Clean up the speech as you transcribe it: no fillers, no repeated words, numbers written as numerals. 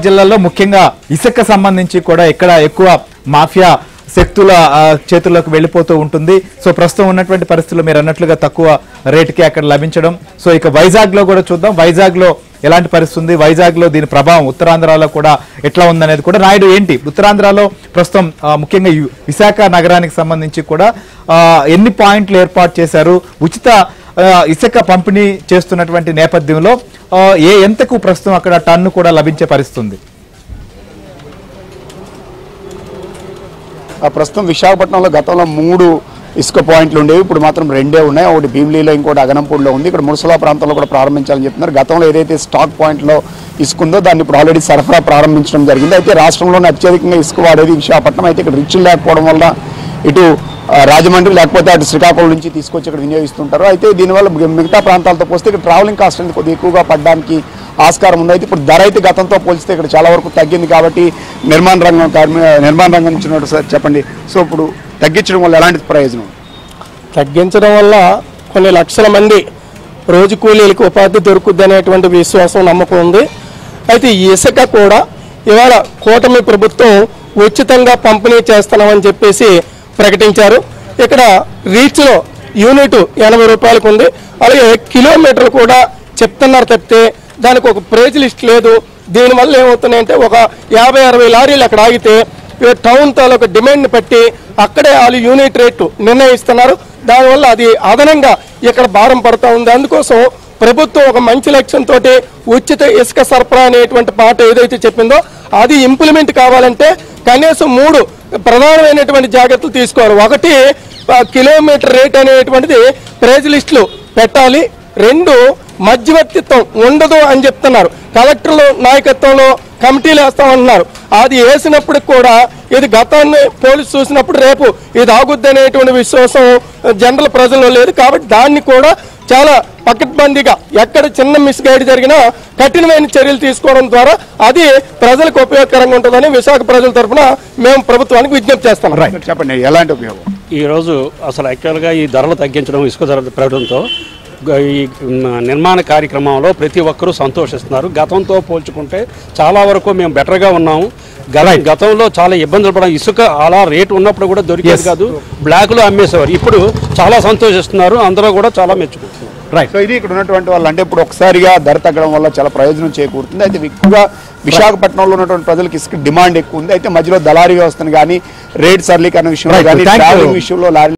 గోదావరి జిల్లాలో ముఖ్యంగా ఇసుక సంబంధించి కూడా ఇక్కడ ఎక్కువ మాఫియా శక్తుల చేతుల్లోకి వెళ్ళిపోతూ ఉంటుంది. సో ప్రస్తుతం ఉన్నటువంటి పరిస్థితుల్లో మీరు అన్నట్లుగా తక్కువ రేటుకి అక్కడ లభించడం. సో ఇక వైజాగ్ లో కూడా చూద్దాం, వైజాగ్ లో ఎలాంటి పరిస్థితి ఉంది, వైజాగ్ లో దీని ప్రభావం ఉత్తరాంధ్రలో కూడా ఎట్లా ఉందనేది కూడా. నాయుడు ఏంటి ఉత్తరాంధ్రలో ప్రస్తుతం ముఖ్యంగా విశాఖ నగరానికి సంబంధించి కూడా ఎన్ని పాయింట్లు ఏర్పాటు చేశారు, ఉచిత ఇసుక పంపిణీ చేస్తున్నటువంటి నేపథ్యంలో ఎంతకు ప్రస్తుతం అక్కడ టన్ను కూడా లభించే పరిస్థితి? ప్రస్తుతం విశాఖపట్నంలో గతంలో 3 ఇసుక పాయింట్లు ఉండేవి, ఇప్పుడు మాత్రం 2 ఉన్నాయి. ఒకటి భీమిలీలో, ఇంకోటి అగనంపూడిలో ఉంది. ఇక్కడ మురసలా ప్రాంతంలో కూడా ప్రారంభించాలని చెప్తున్నారు. గతంలో ఏదైతే స్టాక్ పాయింట్లో ఇసుక ఉందో దాన్ని ఇప్పుడు ఆల్రెడీ సరఫరా ప్రారంభించడం జరిగింది. అయితే రాష్ట్రంలోనే అత్యధికంగా ఇసుక వాడేది విశాఖపట్నం. అయితే ఇక్కడ రిచ్లు లేకపోవడం వల్ల ఇటు రాజమండ్రి లేకపోతే అటు శ్రీకాకుళం నుంచి తీసుకొచ్చి ఇక్కడ వినియోగిస్తుంటారు. అయితే దీనివల్ల మిగతా ప్రాంతాలతో పోస్తే ఇక్కడ ట్రావెలింగ్ కాస్ట్ అనేది కొద్దిగా ఎక్కువగా పడడానికి ఆస్కారం ఉంది. అయితే ఇప్పుడు ధర అయితే గతంతో పోలిస్తే ఇక్కడ చాలా వరకు తగ్గింది. కాబట్టి నిర్మాణ రంగం ఇచ్చినట్టు సార్ చెప్పండి. సో ఇప్పుడు తగ్గించడం వల్ల ఎలాంటి ప్రయోజనం? తగ్గించడం వల్ల కొన్ని లక్షల మంది రోజు కూలీలకు ఉపాధి దొరుకుద్ది అనేటువంటి విశ్వాసం, నమ్మకం ఉంది. అయితే ఈ ఇసుక కూడా ఇవాళ కూటమి ప్రభుత్వం ఉచితంగా పంపిణీ చేస్తున్నామని చెప్పేసి ప్రకటించారు. ఇక్కడ రీచ్లో యూనిట్ 80 రూపాయలకు ఉంది. అలాగే కిలోమీటర్లు కూడా చెప్తున్నారు తప్పితే దానికి ఒక ప్రైజ్ లిస్ట్ లేదు. దీనివల్ల ఏమవుతున్నాయంటే ఒక 50-60 లారీలు అక్కడ ఆగితే టౌన్ తాలూకు డిమాండ్ని బట్టి అక్కడే వాళ్ళు యూనిట్ రేటు నిర్ణయిస్తున్నారు. దానివల్ల అది అదనంగా ఇక్కడ భారం పడుతూ ఉంది. అందుకోసం ప్రభుత్వం ఒక మంచి లక్ష్యంతో ఉచిత ఇసుక సరఫరా అనేటువంటి మాట ఏదైతే చెప్పిందో అది ఇంప్లిమెంట్ కావాలంటే కనీసం 3 ప్రధానమైనటువంటి జాగ్రత్తలు తీసుకోవాలి. ఒకటి, కిలోమీటర్ రేట్ అనేటువంటిది ప్రైజ్ లిస్టులు పెట్టాలి. 2, మధ్యవర్తిత్వం ఉండదు అని చెప్తున్నారు. కలెక్టర్ల నాయకత్వంలో కమిటీలు వేస్తామంటున్నారు. అది వేసినప్పటికి కూడా ఇది గతాన్ని పోలీసు చూసినప్పుడు రేపు ఇది ఆగుద్ది అనేటువంటి విశ్వాసం జనరల్ ప్రజల్లో లేదు. కాబట్టి దాన్ని కూడా చాలా పకడ్బందీగా ఎక్కడ చిన్న మిస్గైడ్ జరిగినా కఠినమైన చర్యలు తీసుకోవడం ద్వారా అది ప్రజలకు ఉపయోగకరంగా ఉంటుందని విశాఖ ప్రజల తరఫున మేము ప్రభుత్వానికి విజ్ఞప్తి చేస్తాం. చెప్పండి, ఎలాంటి ఉపయోగం? ఈరోజు అసలు యాక్చువల్గా ఈ ధరలు తగ్గించడం, ఇసుక ధరలు పెరగడంతో ఈ నిర్మాణ కార్యక్రమంలో ప్రతి ఒక్కరూ సంతోషిస్తున్నారు. గతంతో పోల్చుకుంటే చాలా వరకు మేము బెటర్గా ఉన్నాము. గతంలో చాలా ఇబ్బందులు పడాం. ఇసుక అలా రేటు ఉన్నప్పుడు కూడా దొరికేది కాదు, బ్లాక్లో అమ్మేసేవారు. ఇప్పుడు చాలా సంతోషిస్తున్నారు, అందరూ కూడా చాలా మెచ్చుకుంటున్నారు. రైట్. సో ఇది ఇక్కడ ఉన్నటువంటి వాళ్ళు అంటే ఇప్పుడు ఒకసారిగా ధర తగ్గడం వల్ల చాలా ప్రయోజనం చేకూరుతుంది. అయితే ఎక్కువగా విశాఖపట్నంలో ఉన్నటువంటి ప్రజలకు ఇసుక డిమాండ్ ఎక్కువ ఉంది. అయితే మధ్యలో దళారీ వ్యవస్థను కానీ రేట్ సరళీకరణ విషయంలో కానీ ట్రావెలింగ్ విషయంలో లారీ